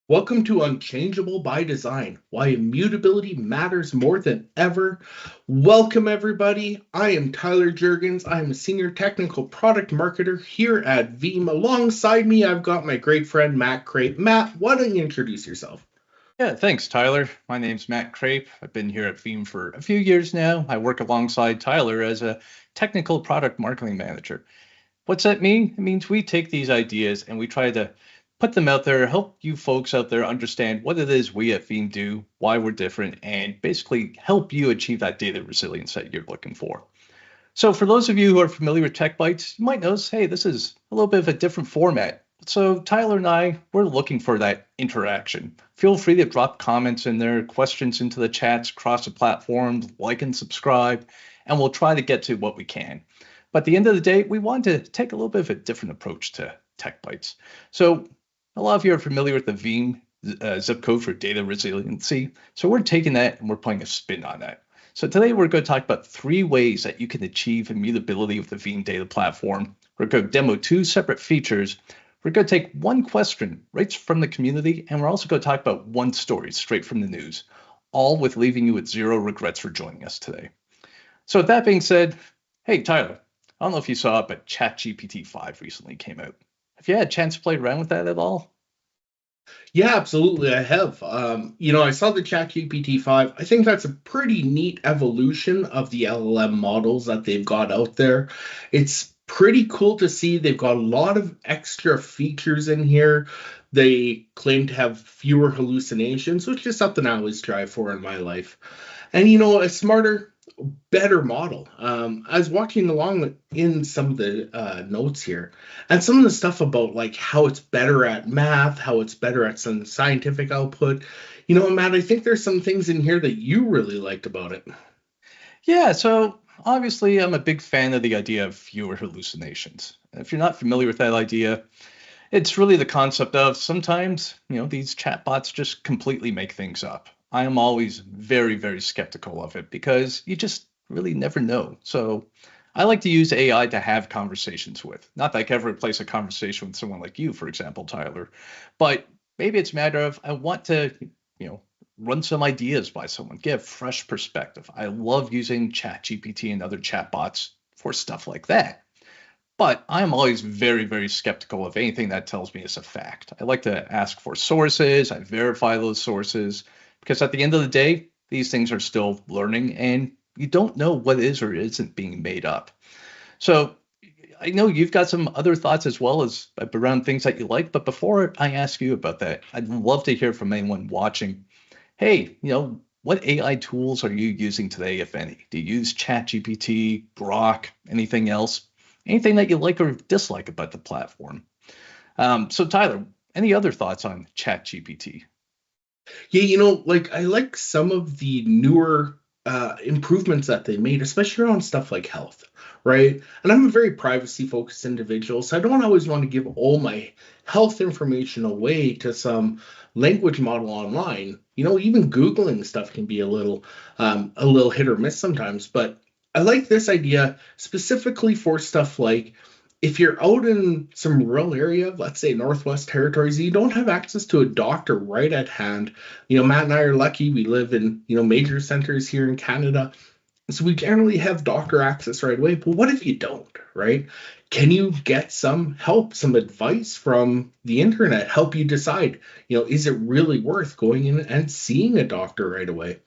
Welcome to Unchangeable by Design, why immutability matters more than ever. Welcome, everybody. I am Tyler Jurgens. I am a senior technical product marketer here at Veeam. Alongside me, I've got my great friend, Matt Crape. Matt, why don't you introduce yourself? Yeah, thanks, Tyler. My name's Matt Crape. I've been here at Veeam for a few years now. I work alongside Tyler as a technical product marketing manager. What's that mean? It means we take these ideas and we try to put them out there, help you folks out there understand what it is we at Veeam do, why we're different, and basically help you achieve that data resilience that you're looking for. So for those of you who are familiar with Tech Bytes, you might notice, hey, this is a little bit of a different format. So Tyler and I, we're looking for that interaction. Feel free to drop comments in there, questions into the chats across the platforms, like and subscribe, and we'll try to get to what we can. But at the end of the day, we want to take a little bit of a different approach to Tech Bytes. So a lot of you are familiar with the Veeam zip code for data resiliency. So we're taking that and we're putting a spin on that. So today we're going to talk about 3 ways that you can achieve immutability with the Veeam data platform. We're going to demo 2 separate features. We're going to take 1 question right from the community, and we're also going to talk about 1 story straight from the news, all with leaving you with 0 regrets for joining us today. So with that being said, hey, Tyler, I don't know if you saw it, but ChatGPT 5 recently came out. Have you had a chance to play around with that at all? Yeah, absolutely. I have. I saw the ChatGPT 5. I think that's a pretty neat evolution of the LLM models that they've got out there. It's pretty cool to see they've got a lot of extra features in here. They claim to have fewer hallucinations, which is something I always strive for in my life. And, a smarter, better model. I was watching along in some of the notes here, and some of the stuff about like how it's better at math, how it's better at some scientific output. Matt, I think there's some things in here that you really liked about it. Yeah, so obviously I'm a big fan of the idea of fewer hallucinations. If you're not familiar with that idea, it's really the concept of sometimes, these chatbots just completely make things up. I am always very, very skeptical of it because you just really never know. So I like to use AI to have conversations with. Not that I can ever replace a conversation with someone like you, for example, Tyler, but maybe it's a matter of I want to, you know, run some ideas by someone, get a fresh perspective. I love using ChatGPT and other chatbots for stuff like that. But I'm always very, very skeptical of anything that tells me it's a fact. I like to ask for sources, I verify those sources, because at the end of the day, these things are still learning and you don't know what is or isn't being made up. So I know you've got some other thoughts as well as around things that you like, but before I ask you about that, I'd love to hear from anyone watching. Hey, what AI tools are you using today, if any? Do you use ChatGPT, Grok, anything else? Anything that you like or dislike about the platform? So, Tyler, any other thoughts on ChatGPT? Yeah, like I like some of the newer improvements that they made, especially around stuff like health, right? And I'm a very privacy focused individual, so I don't always want to give all my health information away to some language model online. Even Googling stuff can be a little hit or miss sometimes, but I like this idea specifically for stuff like if you're out in some rural area, let's say Northwest Territories, you don't have access to a doctor right at hand. Matt and I are lucky. We live in, major centers here in Canada. So we generally have doctor access right away. But what if you don't, right? Can you get some help, some advice from the internet, help you decide, is it really worth going in and seeing a doctor right away?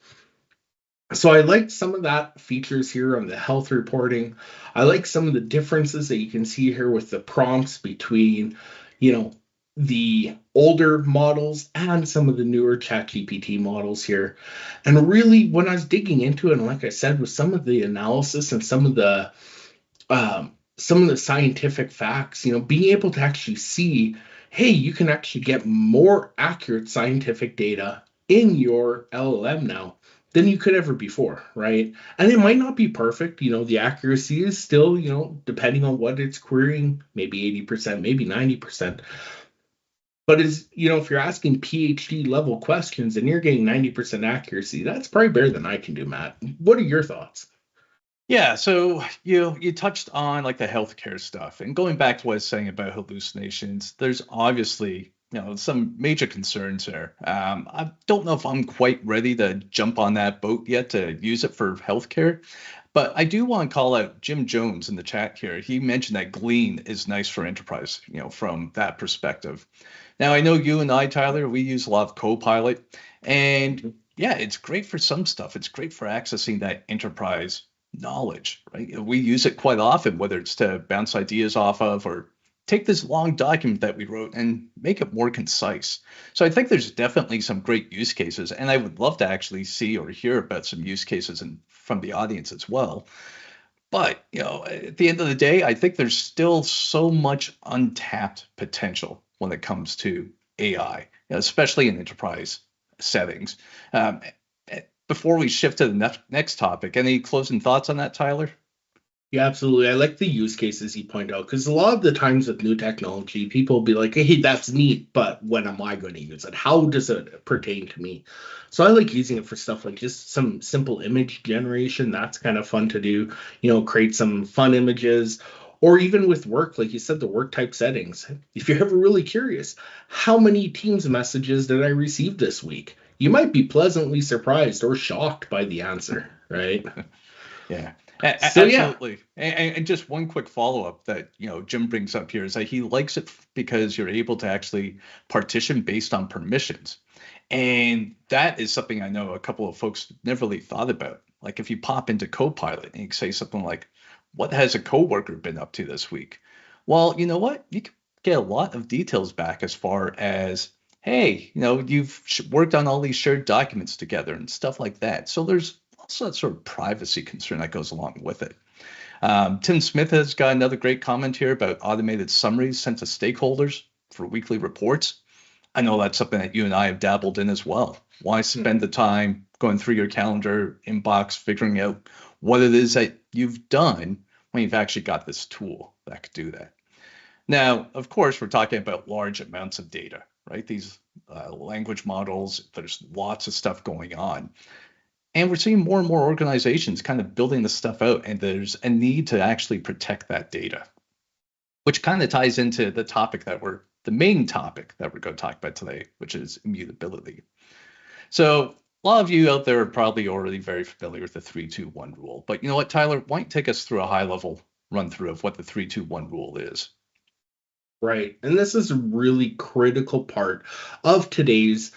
So I liked some of that features here on the health reporting. I like some of the differences that you can see here with the prompts between, you know, the older models and some of the newer ChatGPT models here. And really, when I was digging into it, and like I said, with some of the analysis and some of the scientific facts, being able to actually see, hey, you can actually get more accurate scientific data in your LLM now than you could ever before, right? And it might not be perfect. The accuracy is still, depending on what it's querying, maybe 80%, maybe 90%. But if you're asking PhD level questions and you're getting 90% accuracy, that's probably better than I can do, Matt. What are your thoughts? Yeah, so you touched on like the healthcare stuff, and going back to what I was saying about hallucinations, there's obviously some major concerns there. I don't know if I'm quite ready to jump on that boat yet to use it for healthcare, but I do want to call out Jim Jones in the chat here. He mentioned that Glean is nice for enterprise, from that perspective. Now, I know you and I, Tyler, we use a lot of Copilot, and Mhm. yeah, it's great for some stuff. It's great for accessing that enterprise knowledge, right? We use it quite often, whether it's to bounce ideas off of or take this long document that we wrote and make it more concise. So I think there's definitely some great use cases, and I would love to actually see or hear about some use cases from the audience as well. But at the end of the day, I think there's still so much untapped potential when it comes to AI, especially in enterprise settings. Um, Before we shift to the next topic, any closing thoughts on that, Tyler? Yeah, absolutely. I like the use cases you point out because a lot of the times with new technology, people will be like, hey, that's neat, but when am I going to use it? How does it pertain to me? So I like using it for stuff like just some simple image generation. That's kind of fun to do, create some fun images. Or even with work, like you said, the work type settings. If you're ever really curious, how many Teams messages did I receive this week? You might be pleasantly surprised or shocked by the answer, right? Yeah, So yeah. absolutely. And just one quick follow up that Jim brings up here is that he likes it because you're able to actually partition based on permissions, and that is something I know a couple of folks never really thought about. Like if you pop into Copilot and you say something like, "What has a coworker been up to this week?" Well, you know what? You can get a lot of details back as far as, hey, you've worked on all these shared documents together and stuff like that. So there's also that sort of privacy concern that goes along with it. Tim Smith has got another great comment here about automated summaries sent to stakeholders for weekly reports. I know that's something that you and I have dabbled in as well. Why spend the time going through your calendar inbox, figuring out what it is that you've done when you've actually got this tool that could do that? Now, of course, we're talking about large amounts of data, right? These language models, there's lots of stuff going on. And we're seeing more and more organizations kind of building this stuff out, and there's a need to actually protect that data, which kind of ties into the main topic that we're going to talk about today, which is immutability. So a lot of you out there are probably already very familiar with the 3-2-1 rule, but you know what, Tyler, why don't you take us through a high level run through of what the 3-2-1 rule is? Right. And this is a really critical part of today's,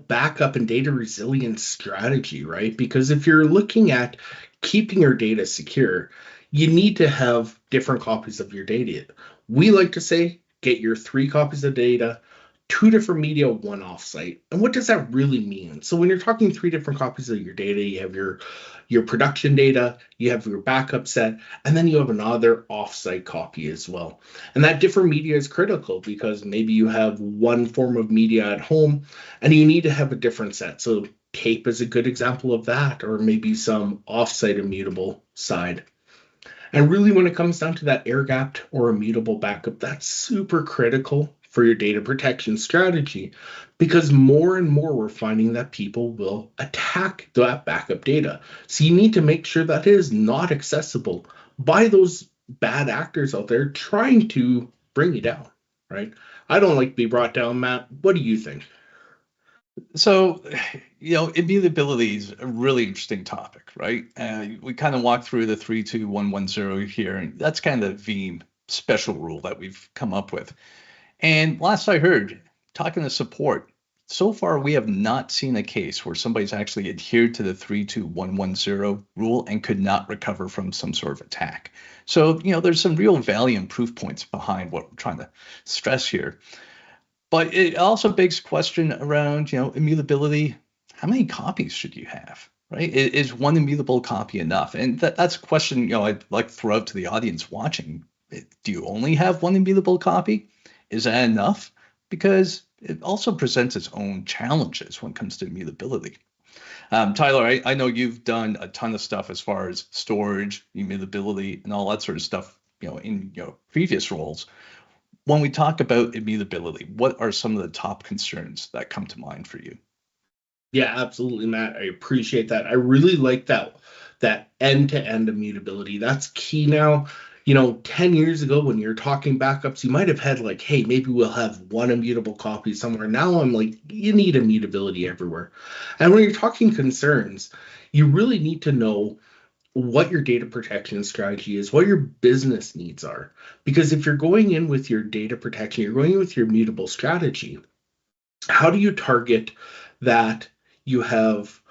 backup and data resilience strategy, right? Because if you're looking at keeping your data secure, you need to have different copies of your data. We like to say get your 3 copies of data, 2 different media, one offsite. And what does that really mean? So when you're talking 3 different copies of your data, you have your production data, you have your backup set, and then you have another offsite copy as well. And that different media is critical because maybe you have one form of media at home and you need to have a different set. So tape is a good example of that, or maybe some offsite immutable side. And really, when it comes down to that air gapped or immutable backup, that's super critical for your data protection strategy because more and more we're finding that people will attack that backup data. So you need to make sure that it is not accessible by those bad actors out there trying to bring you down, right? I don't like to be brought down, Matt. What do you think? So, immutability is a really interesting topic, right? We kind of walked through the 3-2-1-1-0 here, and that's kind of the Veeam special rule that we've come up with. And last I heard, talking to support, so far we have not seen a case where somebody's actually adhered to the 3-2-1-1-0 rule and could not recover from some sort of attack. So, there's some real value and proof points behind what we're trying to stress here. But it also begs question around, immutability. How many copies should you have, right? Is one immutable copy enough? And that's a question, I'd like to throw out to the audience watching. Do you only have one immutable copy? Is that enough? Because it also presents its own challenges when it comes to immutability. Tyler, I know you've done a ton of stuff as far as storage, immutability, and all that sort of stuff, in your previous roles. When we talk about immutability, what are some of the top concerns that come to mind for you? Yeah, absolutely, Matt. I appreciate that. I really like that end-to-end immutability. That's key now. 10 years ago when you're talking backups, you might have had like, hey, maybe we'll have one immutable copy somewhere. Now I'm like, you need immutability everywhere. And when you're talking concerns, you really need to know what your data protection strategy is, what your business needs are. Because if you're going in with your data protection, you're going in with your mutable strategy, how do you target that you have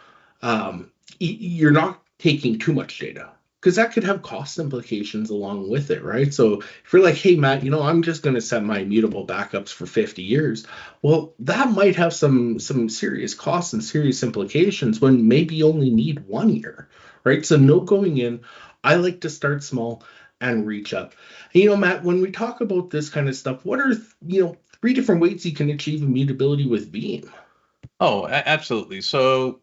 you're not taking too much data, because that could have cost implications along with it, right? So if you're like, hey Matt, I'm just going to set my immutable backups for 50 years, well, that might have some serious costs and serious implications when maybe you only need 1 year, right? So no, going in, I like to start small and reach up. And, Matt, when we talk about this kind of stuff, what are 3 different ways you can achieve immutability with Veeam? Oh, absolutely. So,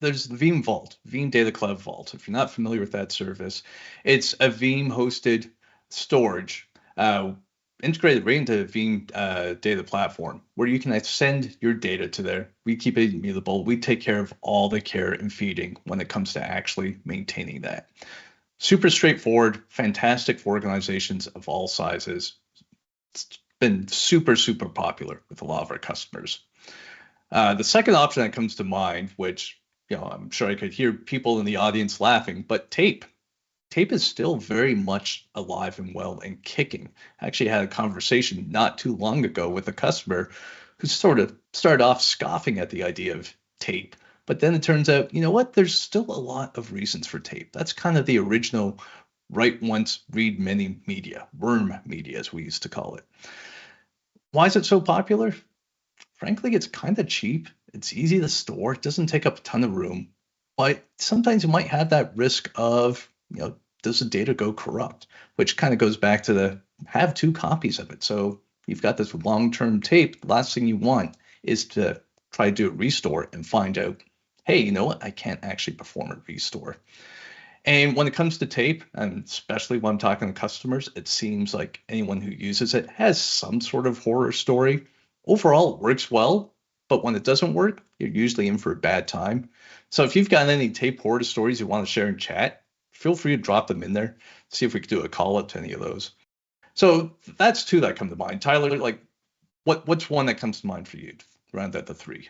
there's the Veeam Vault, Veeam Data Cloud Vault. If you're not familiar with that service, it's a Veeam hosted storage uh, integrated right into Veeam data platform where you can send your data to there. We keep it immutable. We take care of all the care and feeding when it comes to actually maintaining that. Super straightforward, fantastic for organizations of all sizes. It's been super, super popular with a lot of our customers. The second option that comes to mind, which I'm sure I could hear people in the audience laughing, but tape. Tape is still very much alive and well and kicking. I actually had a conversation not too long ago with a customer who sort of started off scoffing at the idea of tape, but then it turns out, you know what? There's still a lot of reasons for tape. That's kind of the original write once, read many media, worm media, as we used to call it. Why is it so popular? Frankly, it's kind of cheap. It's easy to store. It doesn't take up a ton of room. But sometimes you might have that risk of, does the data go corrupt? Which kind of goes back to the have 2 copies of it. So you've got this long-term tape. The last thing you want is to try to do a restore and find out, hey, you know what? I can't actually perform a restore. And when it comes to tape, and especially when I'm talking to customers, it seems like anyone who uses it has some sort of horror story. Overall, it works well, but when it doesn't work, you're usually in for a bad time. So if you've got any tape horror stories you want to share in chat, feel free to drop them in there. See if we could do a call up to any of those. So that's 2 that come to mind. Tyler, like what's one that comes to mind for you? Round out the 3.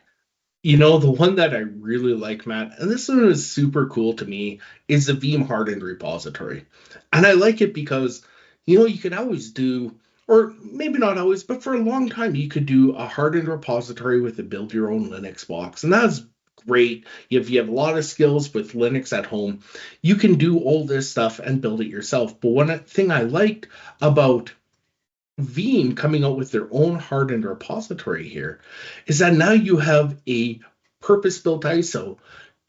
The one that I really like, Matt, and this one is super cool to me, is the Veeam hardened repository. And I like it because, you could always do, or maybe not always, but for a long time, you could do a hardened repository with a build your own Linux box. And that's great. If you have a lot of skills with Linux at home, you can do all this stuff and build it yourself. But one thing I liked about Veeam coming out with their own hardened repository here is that now you have a purpose-built ISO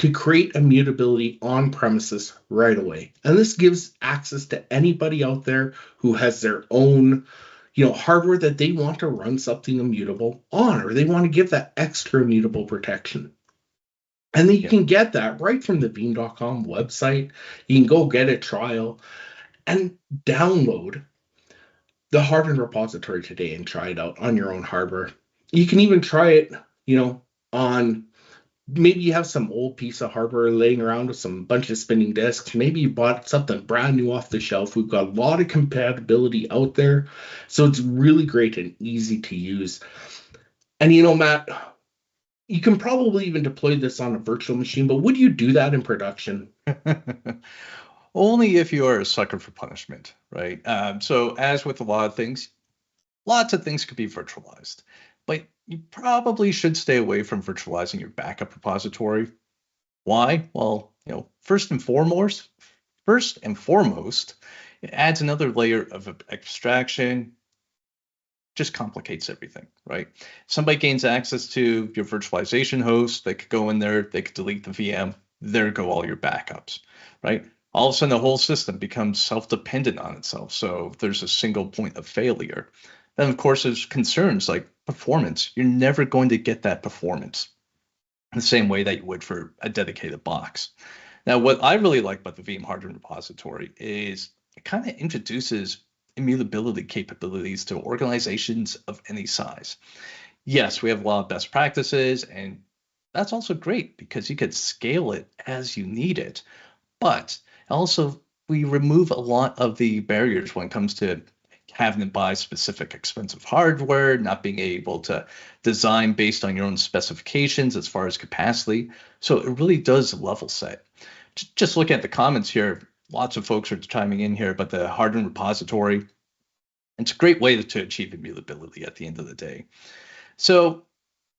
to create immutability on premises right away. And this gives access to anybody out there who has their own, hardware that they want to run something immutable on, or they want to give that extra immutable protection. And then you Yeah. can get that right from the Veeam.com website. You can go get a trial and download the hardened repository today and try it out on your own hardware. You can even try it, on, maybe you have some old piece of hardware laying around with some bunch of spinning disks. Maybe you bought something brand new off the shelf. We've got a lot of compatibility out there. So it's really great and easy to use. And Matt, you can probably even deploy this on a virtual machine, but would you do that in production? Only if you are a sucker for punishment, right? So, as with a lot of things, lots of things could be virtualized, but you probably should stay away from virtualizing your backup repository. Why? Well, first and foremost, it adds another layer of abstraction, just complicates everything, right? Somebody gains access to your virtualization host, they could go in there, they could delete the VM, there go all your backups, right? All of a sudden, the whole system becomes self-dependent on itself. So there's a single point of failure. Then, of course, there's concerns like performance. You're never going to get that performance in the same way that you would for a dedicated box. Now, what I really like about the Veeam Hardened repository is it kind of introduces immutability capabilities to organizations of any size. Yes, we have a lot of best practices, and that's also great because you could scale it as you need it. But it also we remove a lot of the barriers when it comes to having to buy specific expensive hardware, not being able to design based on your own specifications as far as capacity. So it really does level set. Just look at the comments here. Lots of folks are chiming in here about the hardened repository. It's a great way to achieve immutability at the end of the day. So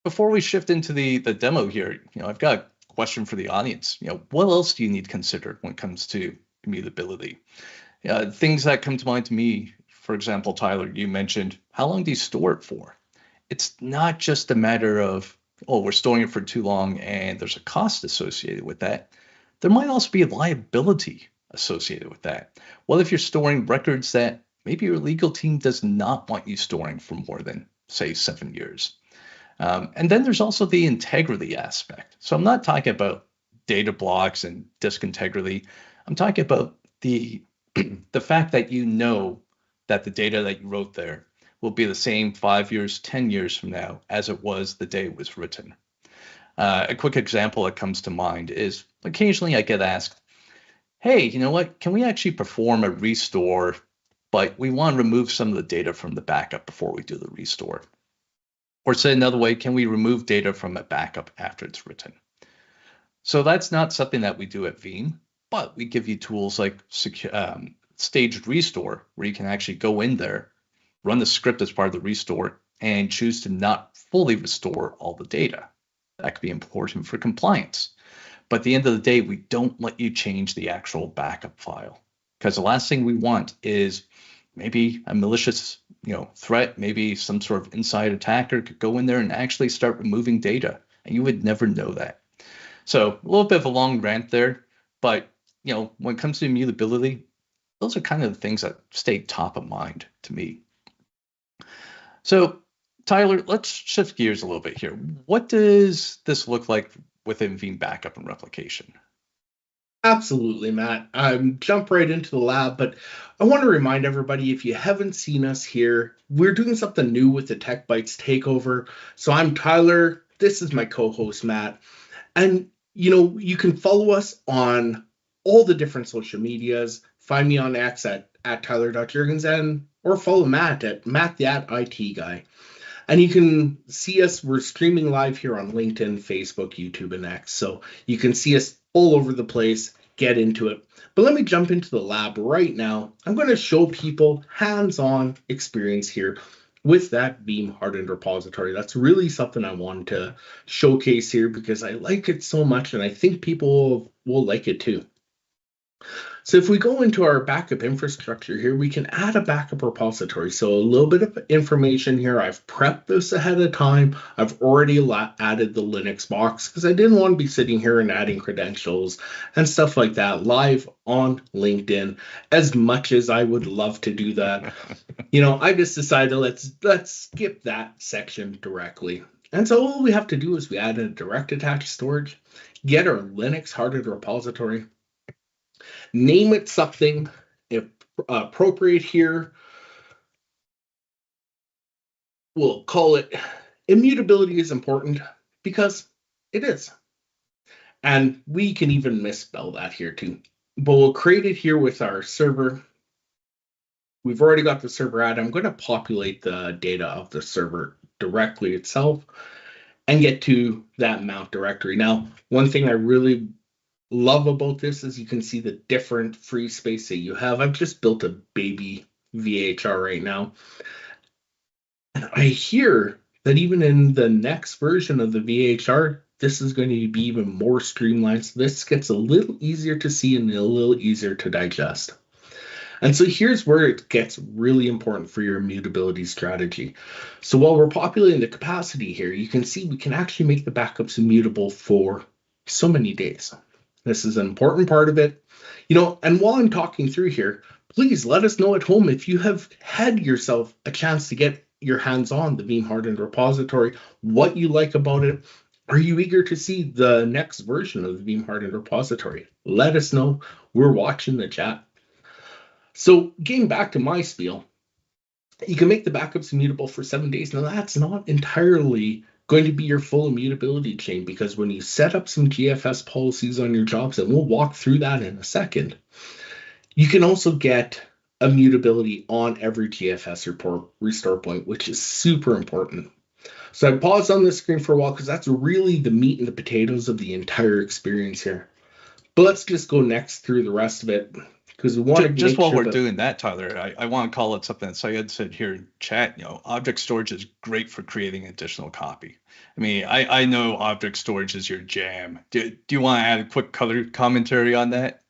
before we shift into the demo here, I've got a question for the audience. What else do you need considered when it comes to immutability? Things that come to mind to me, for example, Tyler, you mentioned, how long do you store it for? It's not just a matter of, oh, we're storing it for too long and there's a cost associated with that. There might also be a liability associated with that. What if you're storing records that maybe your legal team does not want you storing for more than, say, 7 years? And then there's also the integrity aspect. So I'm not talking about data blocks and disk integrity. I'm talking about the the fact that that the data that you wrote there will be the same 5 years, 10 years from now as it was the day it was written. A quick example that comes to mind is occasionally I get asked, hey, you know what? Can we actually perform a restore, but we want to remove some of the data from the backup before we do the restore? Or say another way, can we remove data from a backup after it's written? So that's not something that we do at Veeam, but we give you tools like staged restore, where you can actually go in there, run the script as part of the restore, and choose to not fully restore all the data. That could be important for compliance. But at the end of the day, we don't let you change the actual backup file, because the last thing we want is maybe a malicious threat, maybe some sort of inside attacker could go in there and actually start removing data, and you would never know that. So a little bit of a long rant there, but when it comes to immutability, those are kind of the things that stay top of mind to me. So Tyler, let's shift gears a little bit here. What does this look like within Veeam backup and replication? Absolutely, Matt. Jump right into the lab, but I want to remind everybody, if you haven't seen us here, we're doing something new with the Tech Bytes takeover. So I'm Tyler. This is my co-host, Matt. And, you can follow us on all the different social medias. Find me on X at Tyler.Jurgensen, or follow Matt at Matt the IT Guy. And you can see us, we're streaming live here on LinkedIn, Facebook, YouTube, and X. So you can see us all over the place, get into it. But let me jump into the lab right now. I'm going to show people hands-on experience here with that Veeam hardened repository. That's really something I wanted to showcase here because I like it so much and I think people will like it too. So if we go into our backup infrastructure here, we can add a backup repository. So a little bit of information here. I've prepped this ahead of time. I've already added the Linux box because I didn't want to be sitting here and adding credentials and stuff like that live on LinkedIn. As much as I would love to do that, I just decided let's skip that section directly. And so all we have to do is we add a direct attached storage, get our Linux hardened repository, name it something appropriate here. We'll call it immutability is important because it is. And we can even misspell that here too. But we'll create it here with our server. We've already got the server added. I'm going to populate the data of the server directly itself and get to that mount directory. Now, one thing I really love about this is you can see the different free space that you have. I've just built a baby VHR right now. And I hear that even in the next version of the VHR, this is going to be even more streamlined. So this gets a little easier to see and a little easier to digest. And so here's where it gets really important for your immutability strategy. So while we're populating the capacity here, you can see we can actually make the backups immutable for so many days. This is an important part of it. And while I'm talking through here, please let us know at home if you have had yourself a chance to get your hands on the Veeam hardened repository, what you like about it. Are you eager to see the next version of the Veeam hardened repository? Let us know. We're watching the chat. So getting back to my spiel, you can make the backups immutable for 7 days. Now that's not entirely going to be your full immutability chain, because when you set up some GFS policies on your jobs, and we'll walk through that in a second, You can also get immutability on every GFS report restore point, which is super important. So I paused on this screen for a while because that's really the meat and the potatoes of the entire experience here. But let's just go next through the rest of it because we want to Just make while sure we're that doing that, Tyler, I want to call it something that Syed said here in chat. Object storage is great for creating additional copy. I mean, I know object storage is your jam. Do you want to add a quick color commentary on that?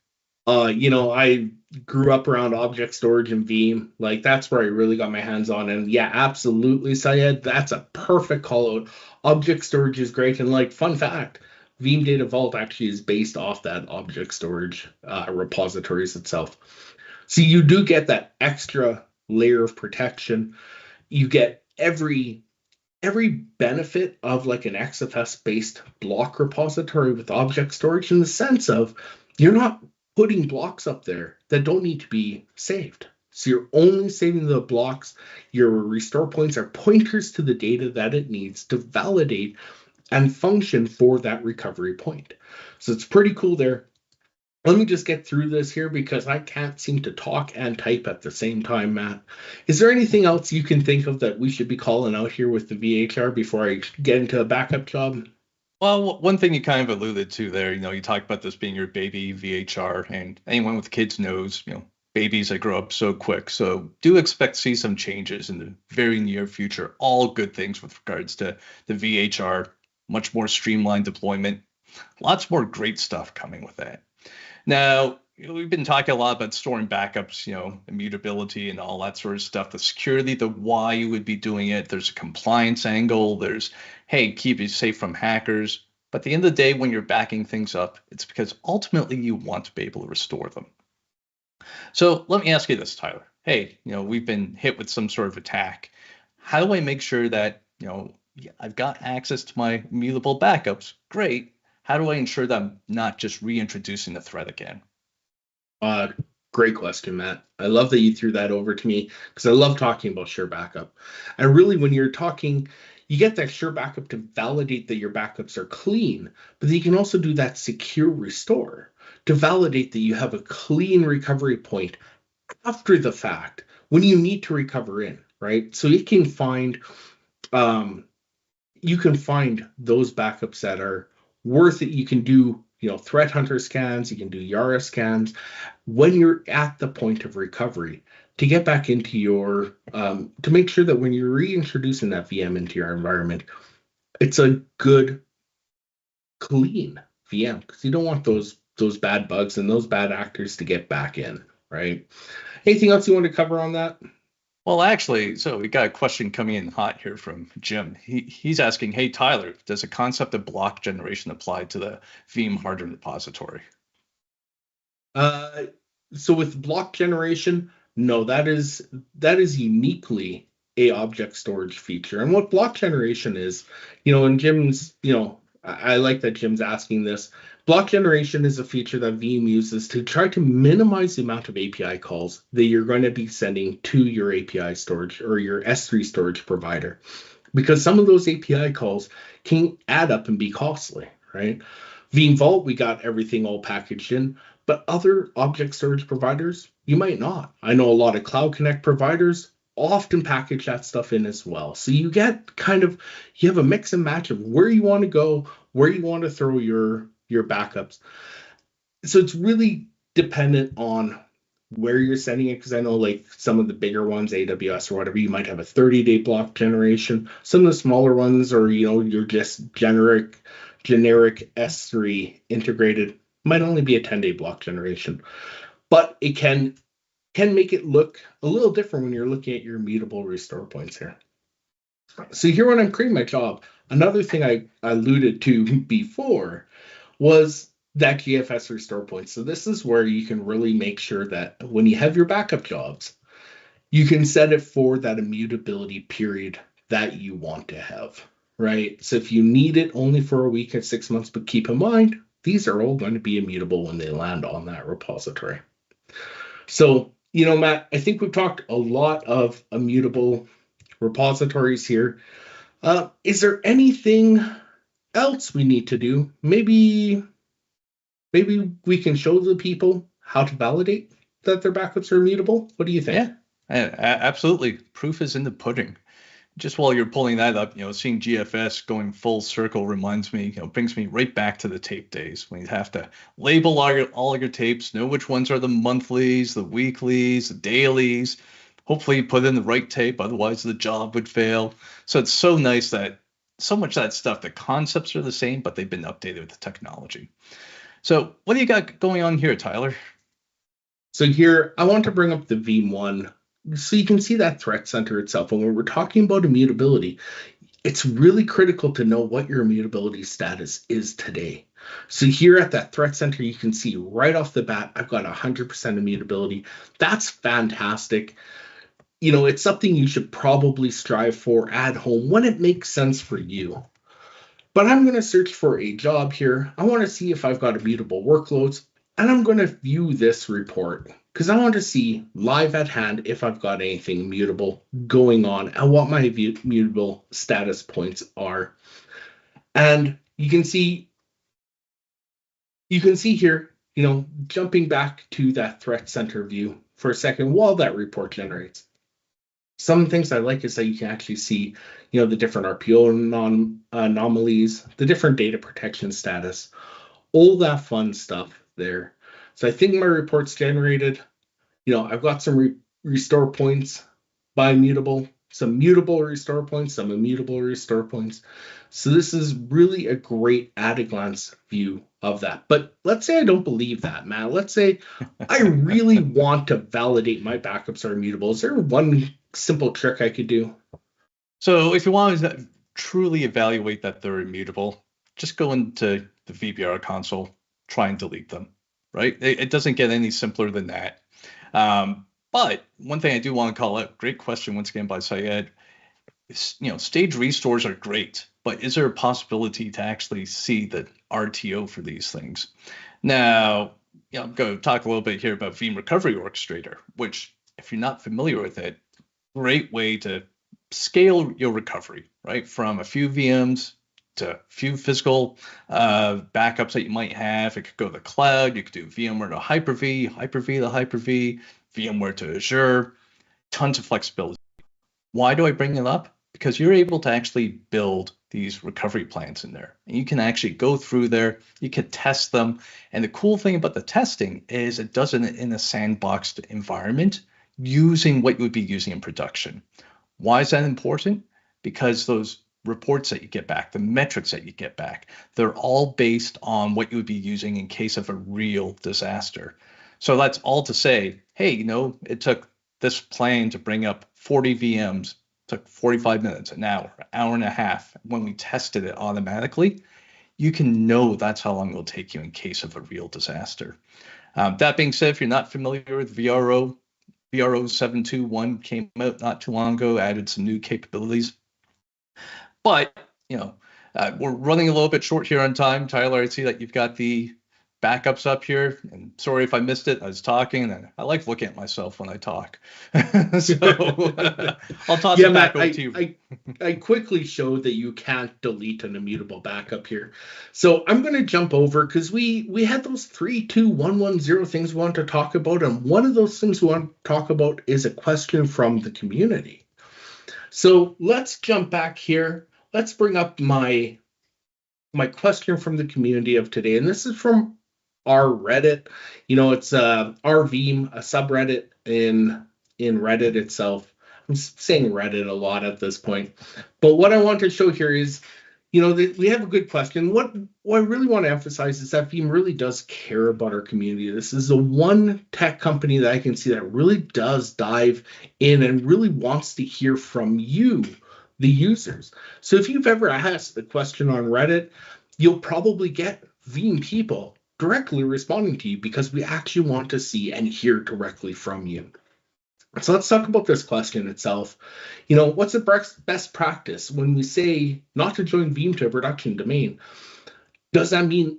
I grew up around object storage and Veeam. Like that's where I really got my hands on. And yeah, absolutely, Syed. That's a perfect call out. Object storage is great. And like fun fact, Veeam Data Vault actually is based off that object storage repositories itself. So you do get that extra layer of protection. You get every benefit of like an XFS based block repository with object storage in the sense of you're not putting blocks up there that don't need to be saved. So you're only saving the blocks. Your restore points are pointers to the data that it needs to validate and function for that recovery point. So it's pretty cool there. Let me just get through this here because I can't seem to talk and type at the same time, Matt. Is there anything else you can think of that we should be calling out here with the VHR before I get into a backup job? Well, one thing you kind of alluded to there, you talked about this being your baby VHR, and anyone with kids knows, babies that grow up so quick. So do expect to see some changes in the very near future. All good things with regards to the VHR, much more streamlined deployment, lots more great stuff coming with that. Now, we've been talking a lot about storing backups, immutability and all that sort of stuff, the security, the why you would be doing it. There's a compliance angle. There's, hey, keep it safe from hackers. But at the end of the day, when you're backing things up, it's because ultimately you want to be able to restore them. So let me ask you this, Tyler. Hey, we've been hit with some sort of attack. How do I make sure that, yeah, I've got access to my immutable backups? Great. How do I ensure that I'm not just reintroducing the threat again? Uh, Great question, Matt. I love that you threw that over to me because I love talking about sure backup. And really, when you're talking, you get that sure backup to validate that your backups are clean, but then you can also do that secure restore to validate that you have a clean recovery point after the fact when you need to recover in, right? So um, you can find those backups that are worth it. You can do, threat hunter scans, you can do Yara scans when you're at the point of recovery to get back into your, to make sure that when you're reintroducing that VM into your environment, it's a good, clean VM because you don't want those bad bugs and those bad actors to get back in, right? Anything else you want to cover on that? Well, actually, so we got a question coming in hot here from Jim. He's asking, hey, Tyler, does the concept of block generation apply to the Veeam hardened repository? Uh, so with block generation, no, that is uniquely a object storage feature. And what block generation is, and Jim's, I like that Jim's asking this. Block generation is a feature that Veeam uses to try to minimize the amount of API calls that you're going to be sending to your API storage or your S3 storage provider. Because some of those API calls can add up and be costly, right? Veeam Vault, we got everything all packaged in, but other object storage providers, you might not. I know a lot of Cloud Connect providers often package that stuff in as well. So you have a mix and match of where you want to go, where you want to throw your backups. So it's really dependent on where you're sending it because I know like some of the bigger ones, AWS or whatever, you might have a 30-day block generation. Some of the smaller ones, or you're just generic S3 integrated, might only be a 10-day block generation. But it can make it look a little different when you're looking at your immutable restore points here. So here when I'm creating my job, another thing I alluded to before was that GFS restore point. So this is where you can really make sure that when you have your backup jobs, you can set it for that immutability period that you want to have, right? So if you need it only for a week or 6 months, but keep in mind, these are all going to be immutable when they land on that repository. So, Matt, I think we've talked a lot of immutable repositories here. Is there anything else we need to do? Maybe we can show the people how to validate. that their backups are immutable? What do you think? Yeah, absolutely. Proof is in the pudding. Just while you're pulling that up, seeing GFS going full circle reminds me, brings me right back to the tape days when you'd have to label all your tapes, know which ones are the monthlies, the weeklies, the dailies. Hopefully you put in the right tape, otherwise the job would fail. So it's so nice that so much of that stuff, the concepts are the same, but they've been updated with the technology. So what do you got going on here, Tyler? So here, I want to bring up the Veeam one so you can see that threat center itself. And when we're talking about immutability, it's really critical to know what your immutability status is today. So here at that threat center, you can see right off the bat, I've got 100% immutability. That's fantastic. It's something you should probably strive for at home when it makes sense for you. But I'm going to search for a job here. I want to see if I've got immutable workloads, and I'm going to view this report because I want to see live at hand if I've got anything immutable going on and what my immutable status points are. And you can see here, jumping back to that threat center view for a second while that report generates. Some things I like is that you can actually see, the different RPO anomalies, the different data protection status, all that fun stuff there. So I think my report's generated. I've got some restore points by mutable, some mutable restore points, some immutable restore points. So this is really a great at-a-glance view of that. But let's say I don't believe that, Matt. Let's say I really want to validate my backups are immutable. Is there one simple trick I could do? So if you want to truly evaluate that they're immutable, just go into the VBR console, try and delete them, right? It doesn't get any simpler than that. But one thing I do want to call out, great question once again by Syed, stage restores are great, but is there a possibility to actually see the RTO for these things? Now, I'm going to talk a little bit here about Veeam Recovery Orchestrator, which, if you're not familiar with it, great way to scale your recovery, right? From a few VMs to a few physical backups that you might have. It could go to the cloud. You could do VMware to Hyper-V, Hyper-V to Hyper-V, VMware to Azure, tons of flexibility. Why do I bring it up? Because you're able to actually build these recovery plans in there. And you can actually go through there, you can test them. And the cool thing about the testing is it does it in a sandboxed environment using what you would be using in production. Why is that important? Because those reports that you get back, the metrics that you get back, they're all based on what you would be using in case of a real disaster. So that's all to say, hey, it took this plan to bring up 40 VMs, took 45 minutes, an hour and a half. When we tested it automatically, you can know that's how long it will take you in case of a real disaster. That being said, if you're not familiar with VRO 721 came out not too long ago, added some new capabilities. But, we're running a little bit short here on time. Tyler, I see that you've got the backups up here. And sorry if I missed it. I was talking, and I like looking at myself when I talk. So I'll toss it back over to you. I quickly showed that you can't delete an immutable backup here. So I'm going to jump over because we had those 3, 2, 1, 1, 0 things we want to talk about. And one of those things we want to talk about is a question from the community. So let's jump back here. Let's bring up my question from the community of today. And this is from our Reddit. It's our Veeam, a subreddit in Reddit itself. I'm saying Reddit a lot at this point. But what I want to show here is, we have a good question. What I really want to emphasize is that Veeam really does care about our community. This is the one tech company that I can see that really does dive in and really wants to hear from you, the users. So if you've ever asked a question on Reddit, you'll probably get Veeam people directly responding to you because we actually want to see and hear directly from you. So let's talk about this question itself. What's the best practice when we say not to join Veeam to a production domain? Does that mean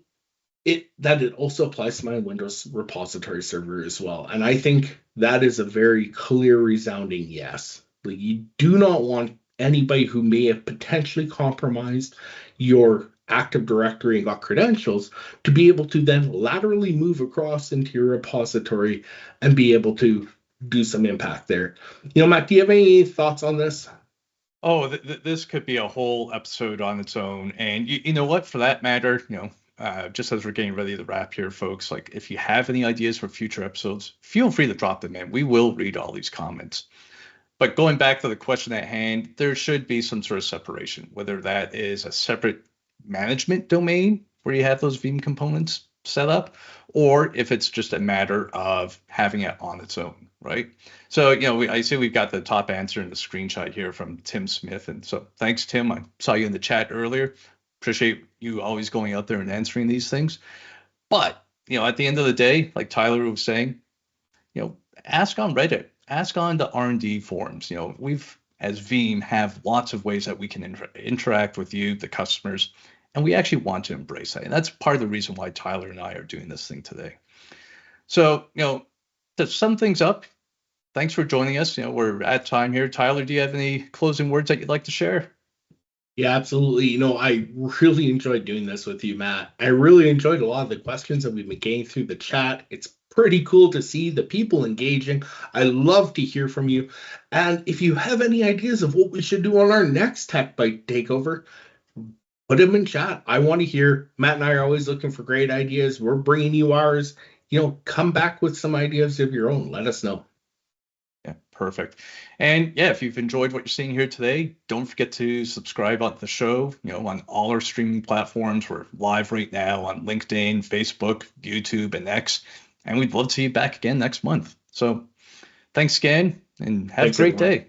that it also applies to my Windows repository server as well? And I think that is a very clear, resounding yes. You do not want anybody who may have potentially compromised your Active Directory and got credentials to be able to then laterally move across into your repository and be able to do some impact there. Matt, do you have any thoughts on this? Oh, this could be a whole episode on its own. And you know what? For that matter, just as we're getting ready to wrap here, folks, like if you have any ideas for future episodes, feel free to drop them in. We will read all these comments. But going back to the question at hand, there should be some sort of separation, whether that is a separate management domain where you have those Veeam components set up, or if it's just a matter of having it on its own, right? So, I see we've got the top answer in the screenshot here from Tim Smith. And so thanks, Tim. I saw you in the chat earlier. Appreciate you always going out there and answering these things. But, at the end of the day, like Tyler was saying, ask on Reddit, ask on the R&D forums. We've, as Veeam, have lots of ways that we can interact with you, the customers, and we actually want to embrace that. And that's part of the reason why Tyler and I are doing this thing today. So, to sum things up, thanks for joining us. We're at time here. Tyler, do you have any closing words that you'd like to share? Yeah, absolutely. I really enjoyed doing this with you, Matt. I really enjoyed a lot of the questions that we've been getting through the chat. It's pretty cool to see the people engaging. I love to hear from you. And if you have any ideas of what we should do on our next Tech Bite takeover, put them in chat. I want to hear. Matt and I are always looking for great ideas. We're bringing you ours. Come back with some ideas of your own. Let us know. Yeah, perfect. And yeah, if you've enjoyed what you're seeing here today, don't forget to subscribe on the show, on all our streaming platforms. We're live right now on LinkedIn, Facebook, YouTube, and X. And we'd love to see you back again next month. So thanks again and have Thanks, a great everyone. day.